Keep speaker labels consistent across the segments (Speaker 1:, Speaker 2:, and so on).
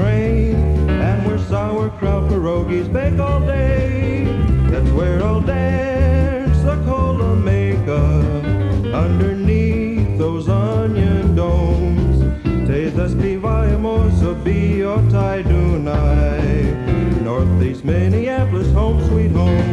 Speaker 1: grain, and where sauerkraut pierogies bake all day. That's where I'll dance the Kolomeka underneath those onion domes. Te zaspívajmo sobі otaj Dunaj, Northeast Minneapolis, home sweet home.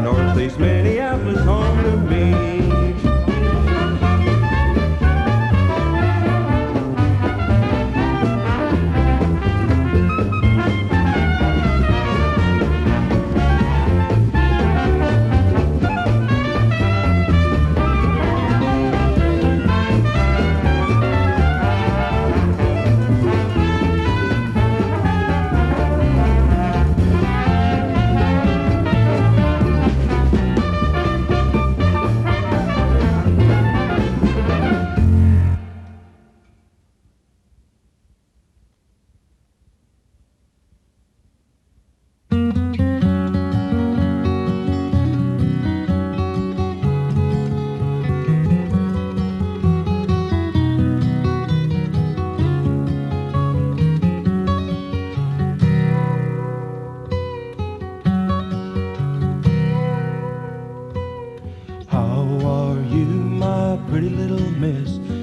Speaker 1: Northeast Minneapolis, home to me.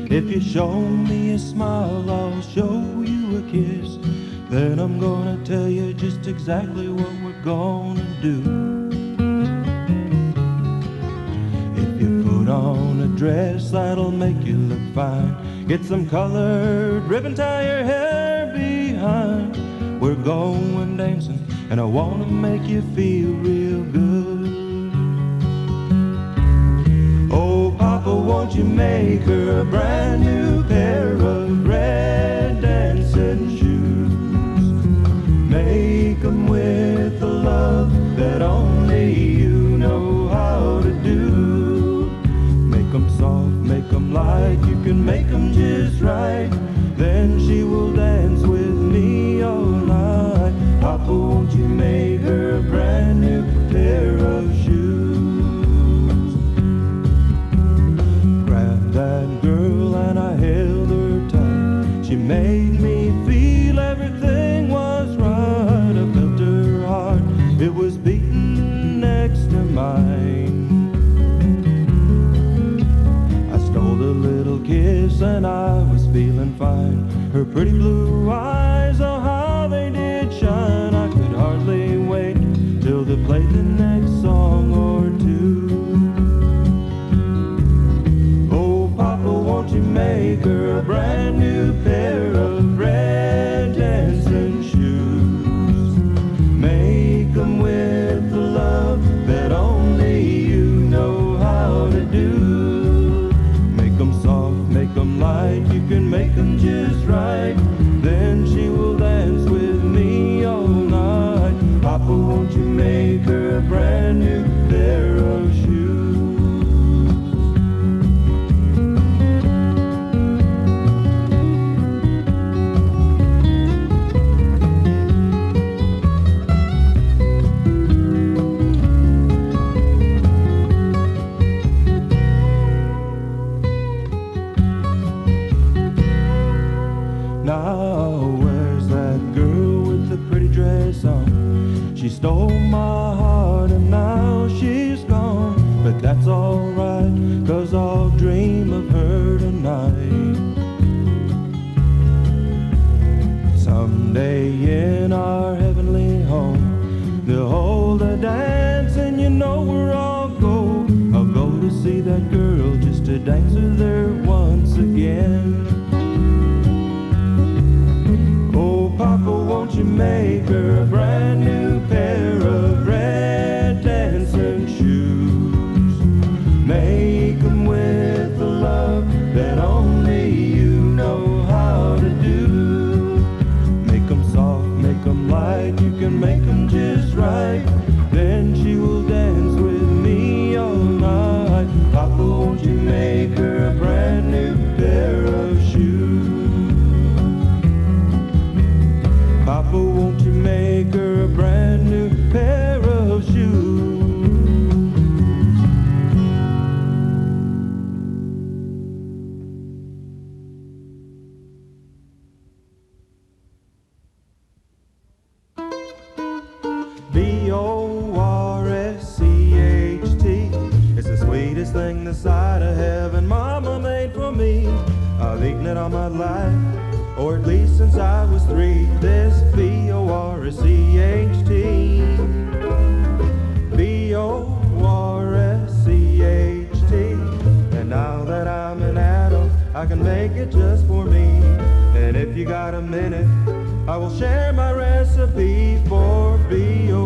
Speaker 1: If you show me a smile, I'll show you a kiss. Then I'm gonna tell you just exactly what we're gonna do. If you put on a dress that'll make you look fine, get some colored ribbon, tie your hair behind. We're going dancing, and I wanna make you feel real good. Oh, Papa, won't you make her a brand new pair of red dancing shoes? Make them with the love that only you know how to do. Make them soft, make them light, you can make them just right. Then she will dance with me all night. Papa, won't you make her a brand new pair of shoes? That girl and I held her tight. She made me feel everything was right. I felt her heart, it was beating next to mine. I stole a little kiss and I was feeling fine. Her pretty blue eyes, oh how they did shine. I could hardly wait till they played the next song or two. Won't you make her a brand new pair of red dancing shoes? Make them with the love that only you know how to do. Make them soft, make them light, you can make them just right. Then she will dance with me all night. Papa, won't you make her a brand new pair of shoes? Now where's that girl with the pretty dress on? She stole my heart and now she's gone. But that's alright, 'cause I'll dream of her tonight. Someday in our you make her a brand new pair of red dancing shoes? Make 'em with the love that only you know how to do. Make 'em soft, make 'em light, you can make 'em just right. Then she will dance with me all night. Papa, won't you make her a brand new pair of shoes? Papa, won't you make her a brand new pair of shoes? B-O-R-S-C-H-T, it's the sweetest thing this side of heaven Mama made for me. I've eaten it all my life, or at least since I was 3. This B-O-R-S-C-H-T, B-O-R-S-C-H-T. And now that I'm an adult, I can make it just for me. And if you got a minute, I will share my recipe for B-O-R-S-C-H-T.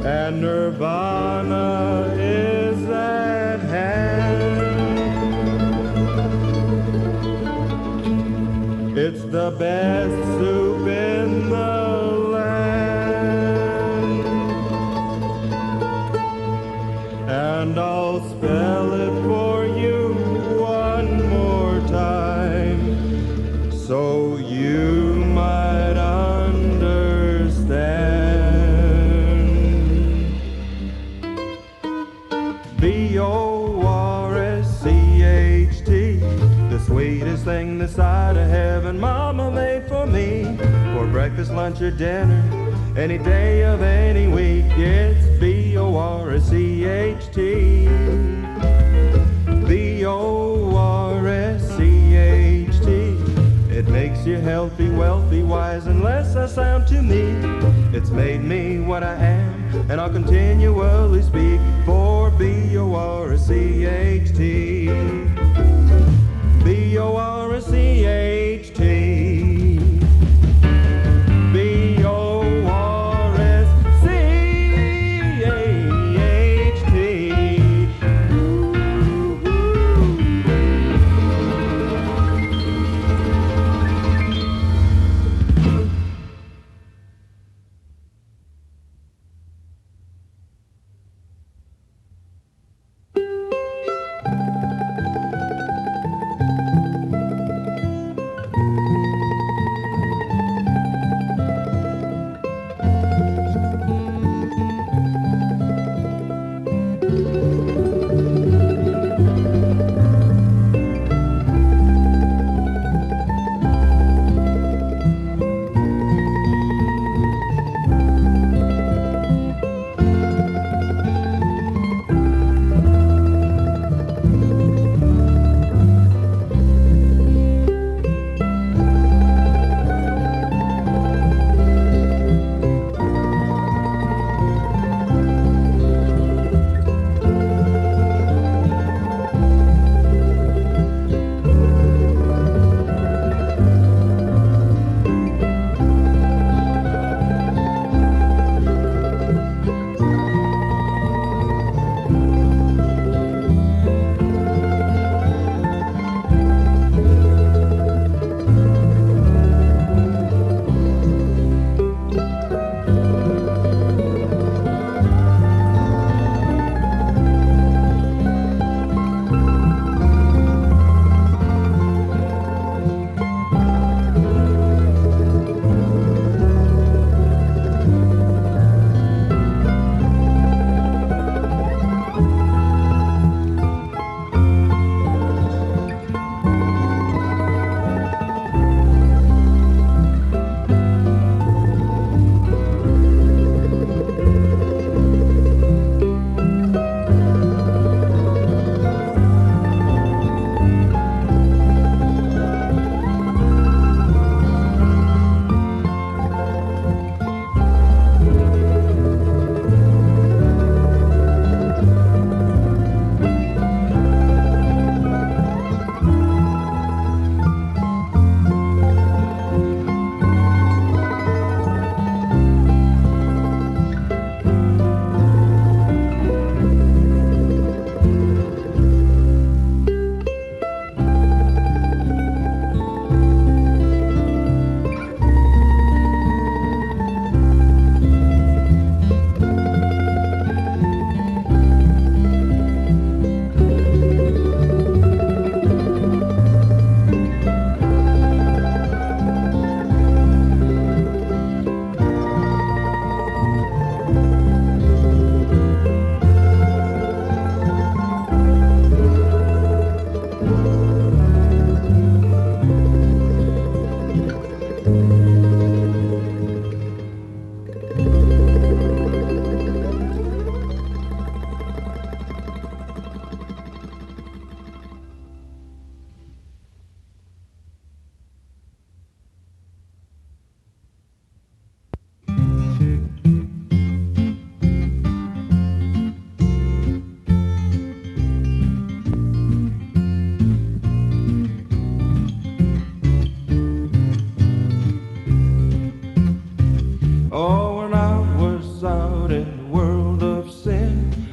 Speaker 1: And Nirvana is at hand. It's the best soup in the land. And I'll spell it for you one more time, so you might understand. B-O-R-S-C-H-T, the sweetest thing this side of heaven Mama made for me, for breakfast, lunch, or dinner, any day of any week. It's B-O-R-S-C-H-T, B-O-R-S-C-H-T. It makes you healthy, wealthy, wise, unless I sound too meek. It's made me what I am, and I'll continually speak for B-O-R-S-C-H-T, B-O-R-S-C-H-T.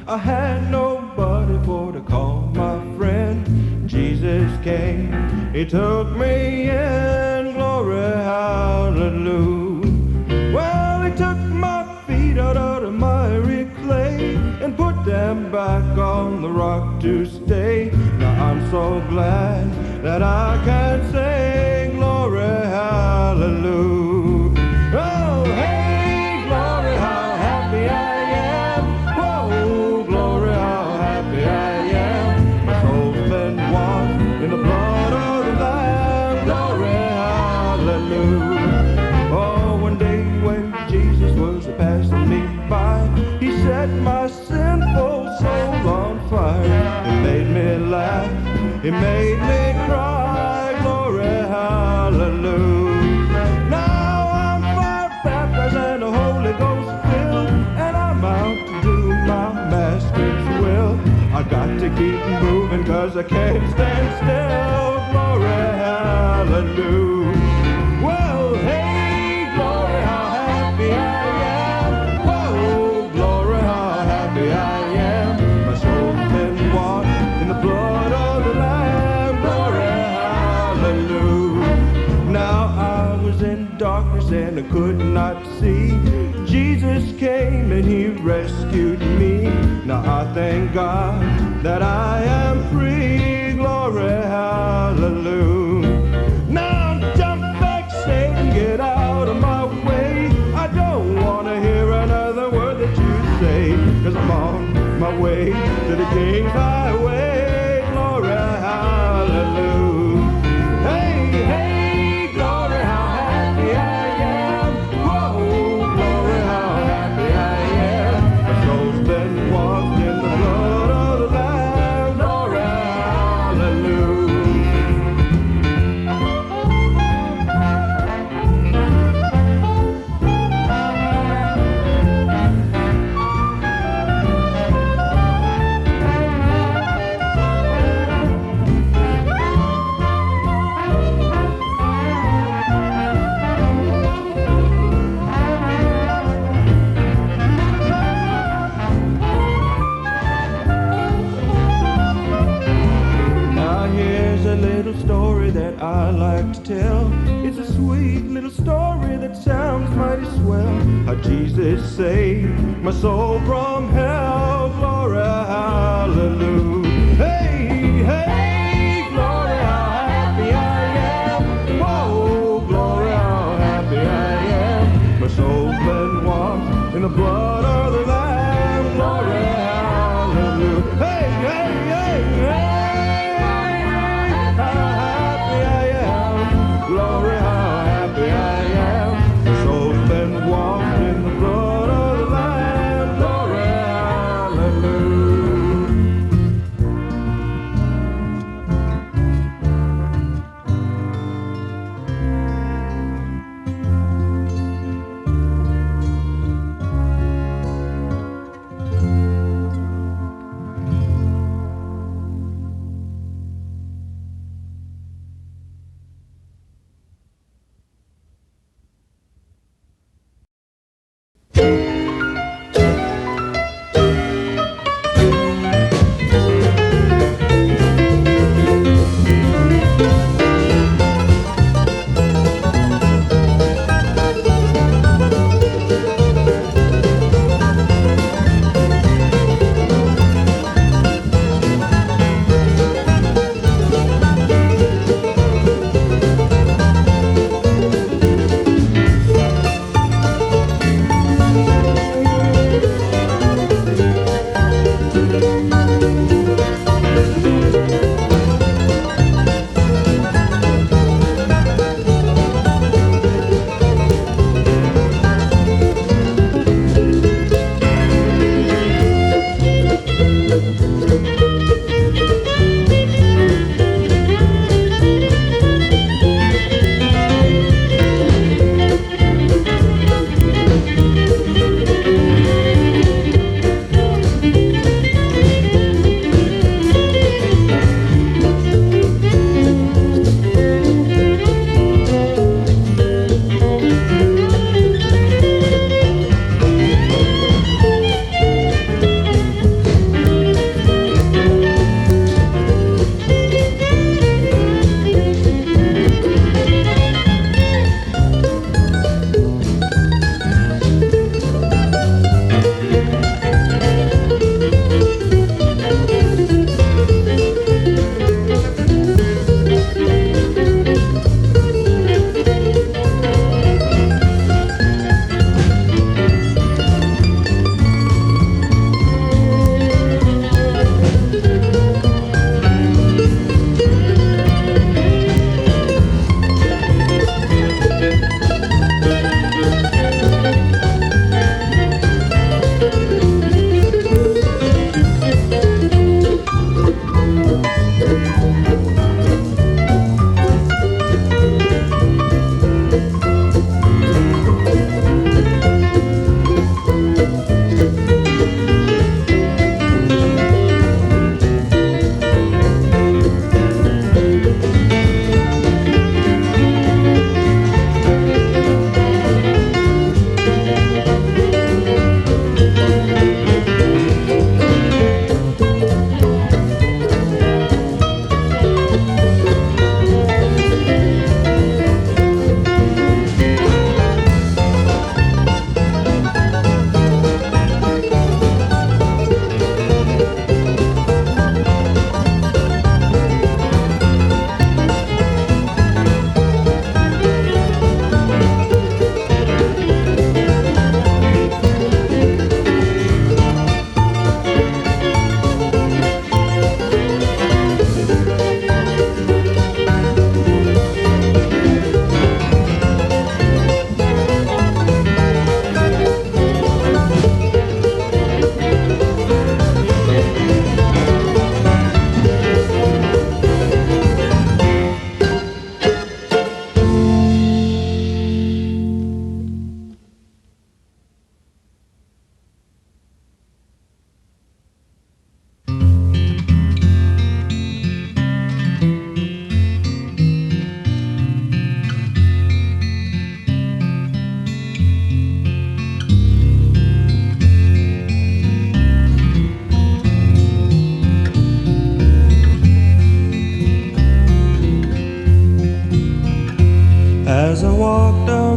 Speaker 1: I had nobody for to call my friend. Jesus came, he took me in, glory to stay. Now I'm so glad that I can sing glory, hallelujah. Oh, hey, glory, how happy I am. Whoa, glory, how happy I am. My soul's been washed in the blood of the Lamb. Glory, hallelujah. Oh, one day when Jesus was passing me by, he set my sinful soul on fire. He made me laugh, he made me cry. Glory, hallelujah. Now I'm fire baptized and the Holy Ghost filled, and I'm out to do my master's will. I got to keep moving 'cause I can't stand still. Glory, hallelujah. Well, hey, glory, how happy I am. Whoa, glory, how happy I am. My soul's been washed in the blood of the Lamb. Glory, hallelujah. Now I was in darkness and I could not see. Jesus came and he rescued me. Now I thank God that I am free. Glory, hallelujah. Now jump back, Satan, get out of my way. I don't want to hear another word that you say, 'cause I'm on my way to the King's highway. Glory, hallelujah. Hey, hey, glory, how happy I am. Whoa, glory, how happy I am. My soul's been washed in the blood of the Lamb. Glory, hallelujah. Now here's a little story that I like to tell. It's a sweet little story that sounds mighty swell. How Jesus saved my soul from hell. Glory, hallelujah. Hey, hey, glory, how happy I am. Whoa, glory, how happy I am. My soul's been washed in the blood of the Lamb. Glory, hallelujah. Hey, hey, hey, hey. How happy I am. Glory, how happy I am. My soul's been washed in the blood of the Lamb. Glory, hallelujah.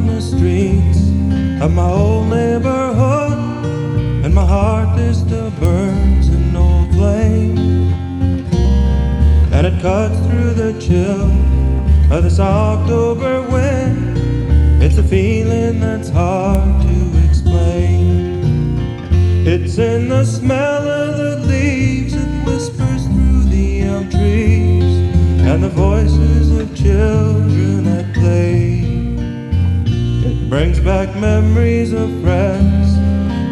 Speaker 1: down the streets of my old neighborhood, and my heart there still burns an old flame, and it cuts through the chill of this October wind. It's a feeling that's hard to explain. It's in the smell of the leaves, it whispers through the elm trees, and the voices of children at play. It brings back memories of friends.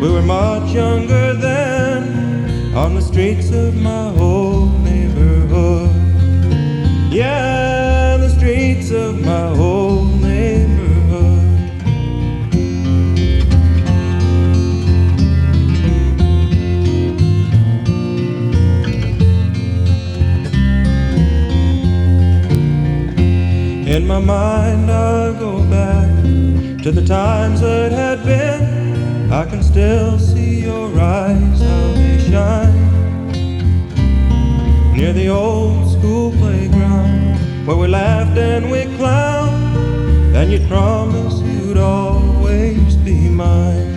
Speaker 1: We were much younger then, on the streets of my old neighborhood. Yeah, the streets of my old neighborhood. In my mind I go back to the times that had been. I can still see your eyes, how they shine, near the old school playground, where we laughed and we clowned, and you'd promise you'd always be mine.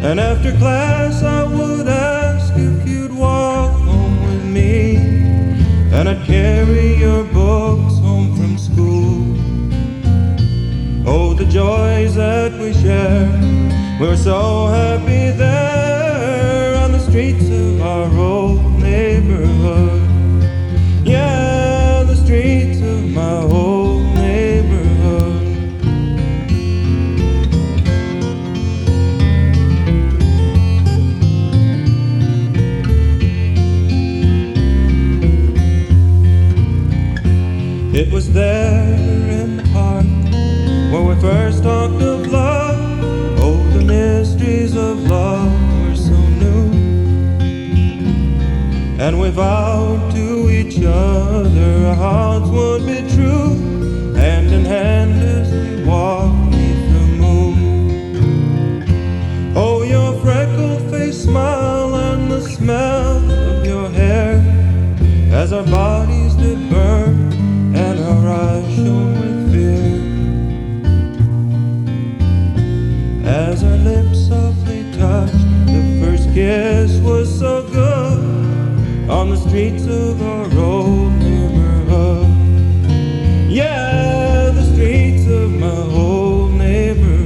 Speaker 1: And after class I would ask if you'd walk home with me, and I'd carry your books home from school. Oh, the joys that we shared, we were so happy there on the streets of our old neighborhood. Yeah, the streets of my old neighborhood. It was there in the park where we first talked of love. Oh, the mysteries of love were so new, and we vowed to each other our hearts would be true, hand in hand as we walked beneath the moon. Oh, your freckled face smile and the smell of your hair, as our bodies did burn and our eyes shone with fear, as our lips softly touched. The first kiss was so good on the streets of our old neighborhood. Yeah, the streets of my old neighborhood.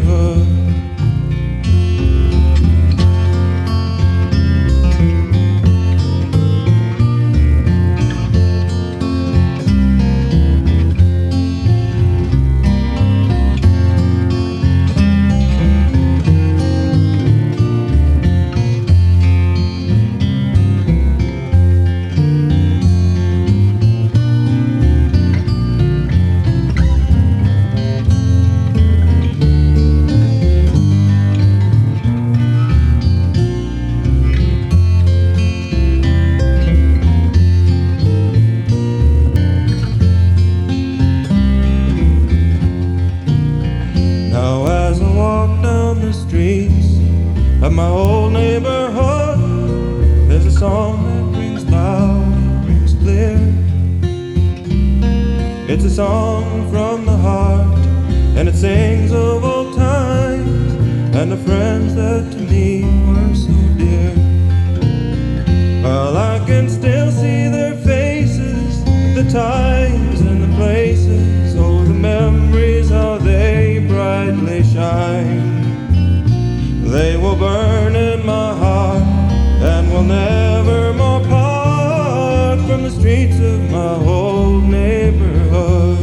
Speaker 1: Of my old neighborhood, there's a song that rings loud, it rings clear. It's a song from the heart, and it sings of old times and the friends that to me were so dear. Well, I can still see their faces, the times and the places. Oh, the memories, how they brightly shine. They will burn in my heart and will never more part from the streets of my old neighborhood.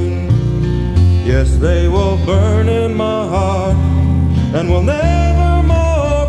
Speaker 1: Yes, they will burn in my heart and will never more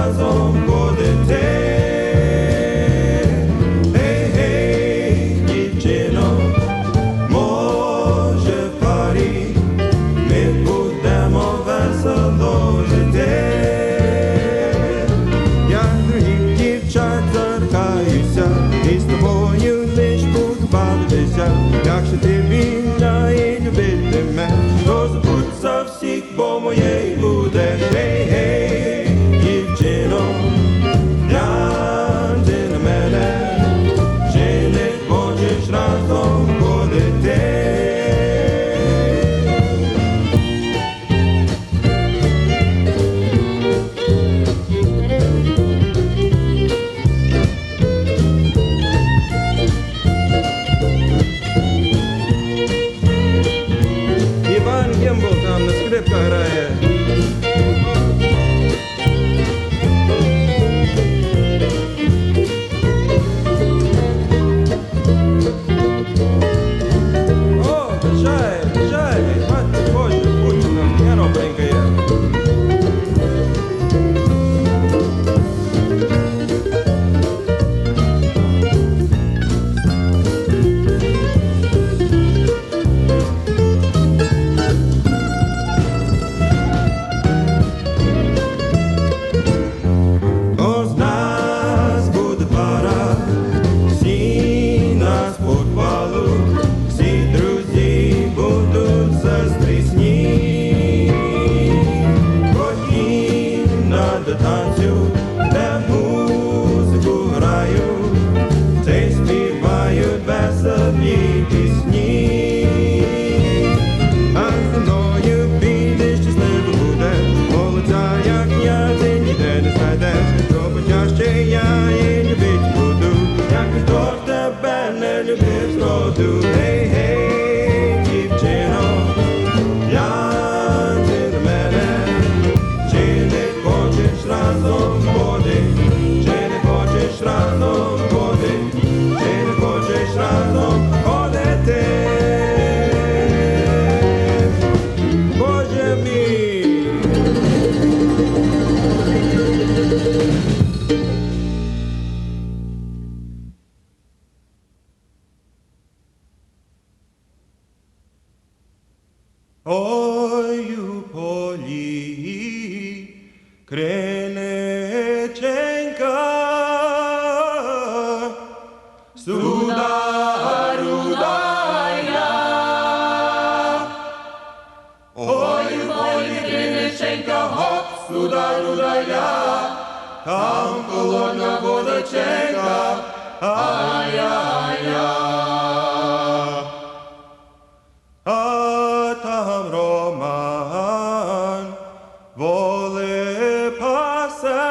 Speaker 1: разом ходити. Гей, дівчино, може в парі ми будемо весело жити. Я других дівчат торкаюся, і з тобою лиш буду бавитися. Якщо ти вільна і любитимеш, то забудь за всіх, бо моєю будеш. Гей, дівчино, гляньте на мене, чи не хочеш разом ходити? Іван Гембл там на скрипках грає. О, бежай, мать Боже, будь нам п'яно бринкає. О, з нас буде пара, всі нас похвалу, всі друзі будуть заздрісні. Ходімо до танцю, де музику грають, та й співають веселі пісні. А зі мною підеш, щасливо будеш, молодця, як я, ти ніде не знайдеш. Роботяще я і любить буду, як ніхто тебе не любив зроду. Гей, дівчино, гляньте на мене, чи не хочеш разом ходити, чи не хочеш разом ходити, чи не хочеш разом ходити. Боже мій! Ой, у полі криниченька, суда рудая. Ой, у полі криниченька, гоп, суда рудая, там холодна водоченька, ай-яй-яй. А там Роман воли пасе,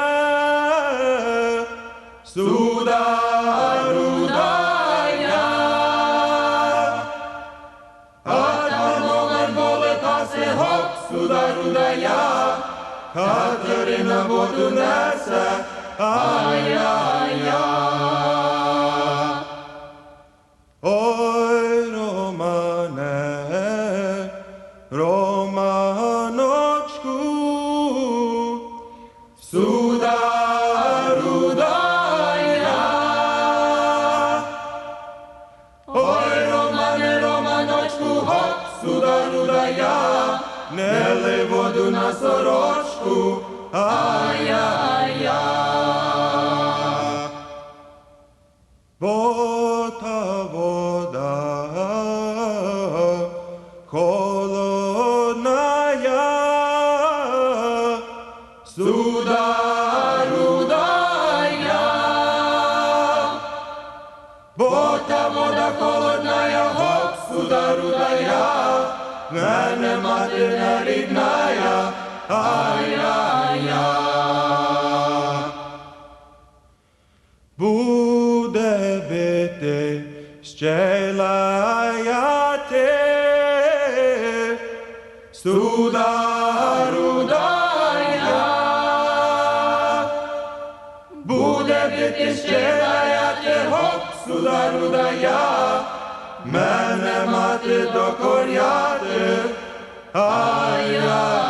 Speaker 1: суда рудая. А там Роман воли пасе, гоп, суда рудая, Катерина воду несе, ай-яй-яй. Ой, Романе, Романочку, суда рудая. Ой, Романе, Романочку, гоп, суда рудая, не лий воду на сорочку, ай-яй-яй. Бо та вода холодная, суда рудая. Бо та вода холодная, гоп, суда рудая, мене мати не рідная, ай-яй-яй. Буде бити, ще лаяти, суда рудая. Буде бити, ще лаяти, гоп, суда рудая, мене мати докоряти, ай-яй.